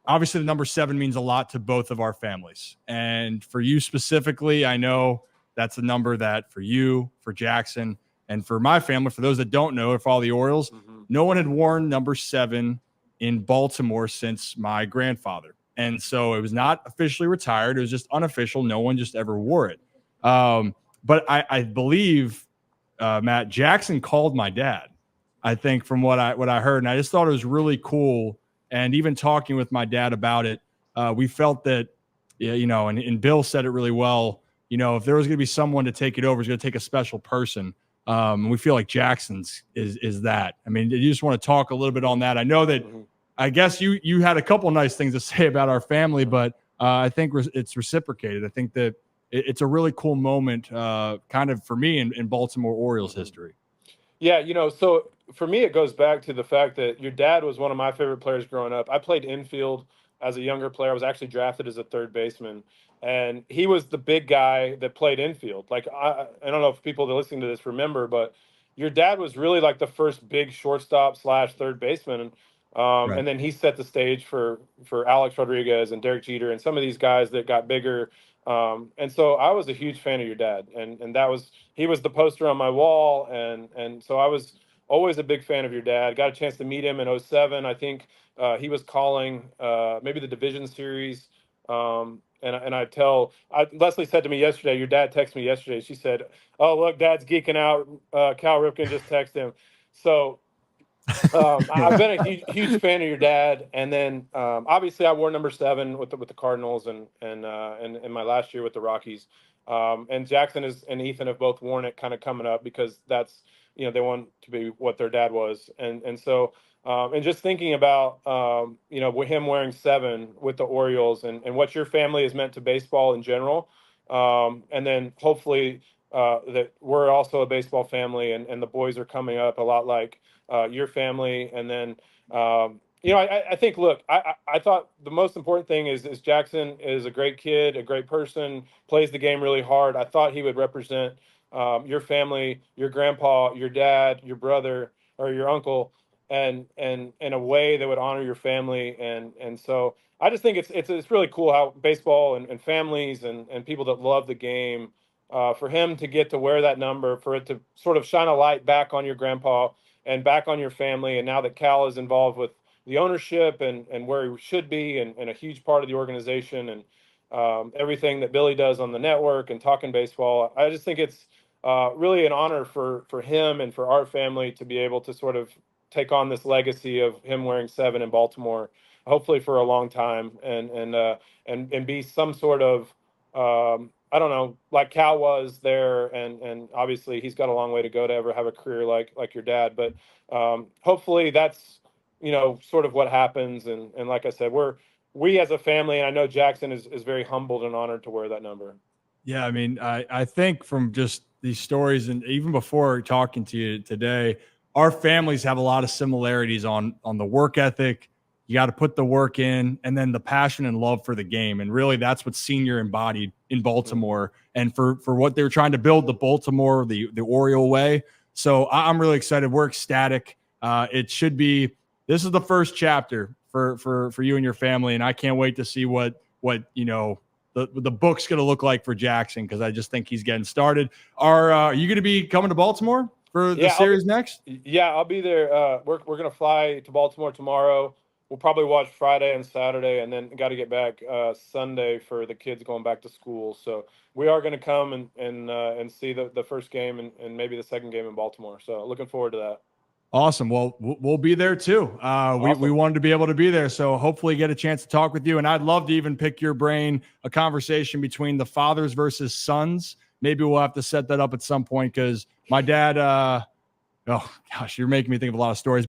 obviously the number 7 means a lot to both of our families. And for you specifically, I know that's a number that for you, for Jackson, and for my family, for those that don't know, if all the Orioles, no one had worn number 7 in Baltimore since my grandfather. And so it was not officially retired. It was just unofficial. No one just ever wore it. But I believe, Matt, Jackson called my dad, I think, from what I heard. And I just thought it was really cool. And even talking with my dad about it, we felt that, and Bill said it really well, if there was going to be someone to take it over, it's going to take a special person. We feel like Jackson's is that. I mean, you just want to talk a little bit on that. I know that I guess you had a couple nice things to say about our family, but I think it's reciprocated. I think that it's a really cool moment kind of for me in Baltimore Orioles history. Yeah, so for me, it goes back to the fact that your dad was one of my favorite players growing up. I played infield as a younger player. I was actually drafted as a third baseman. And he was the big guy that played infield. Like, I don't know if people that are listening to this remember, but your dad was really like the first big shortstop / third baseman. Right. And then he set the stage for Alex Rodriguez and Derek Jeter and some of these guys that got bigger. And so I was a huge fan of your dad. And he was the poster on my wall. And so I was always a big fan of your dad. Got a chance to meet him in 2007. I think he was calling maybe the division series. Leslie said to me yesterday, your dad texted me yesterday. She said, "Oh, look, Dad's geeking out. Cal Ripken just texted him." So I've been a huge fan of your dad. And then obviously I wore number 7 with the Cardinals and in my last year with the Rockies. And Jackson and Ethan have both worn it kind of coming up because that's, they want to be what their dad was. And so and just thinking about, with him wearing 7 with the Orioles and what your family has meant to baseball in general. And then hopefully that we're also a baseball family and the boys are coming up a lot like your family. And then, I think, look, I thought the most important thing is Jackson is a great kid, a great person, plays the game really hard. I thought he would represent your family, your grandpa, your dad, your brother, or your uncle, and in a way that would honor your family. And so I just think it's really cool how baseball and families and people that love the game, for him to get to wear that number, for it to sort of shine a light back on your grandpa and back on your family. And now that Cal is involved with the ownership and where he should be and a huge part of the organization and everything that Billy does on the network and talking baseball, I just think it's really an honor for him and for our family to be able to sort of take on this legacy of him wearing 7 in Baltimore, hopefully for a long time, and be some sort of I don't know, like Cal was there, and obviously he's got a long way to go to ever have a career like your dad, but hopefully that's sort of what happens, and like I said, we as a family, and I know Jackson is very humbled and honored to wear that number. Yeah, I mean, I think from just these stories and even before talking to you today, our families have a lot of similarities on the work ethic. You got to put the work in, and then the passion and love for the game. And really that's what Senior embodied in Baltimore and for what they were trying to build the Baltimore, the Oriole way. So I'm really excited. We're ecstatic. It should be, this is the first chapter for you and your family. And I can't wait to see what the book's going to look like for Jackson, because I just think he's getting started. Are you going to be coming to Baltimore for the series next? Yeah, I'll be there. We're going to fly to Baltimore tomorrow. We'll probably watch Friday and Saturday, and then got to get back Sunday for the kids going back to school. So we are going to come and see the first game and maybe the second game in Baltimore. So looking forward to that. Awesome. Well, we'll be there too. Awesome. We wanted to be able to be there. So hopefully get a chance to talk with you. And I'd love to even pick your brain, a conversation between the fathers versus sons. Maybe we'll have to set that up at some point, because my dad, oh gosh, you're making me think of a lot of stories.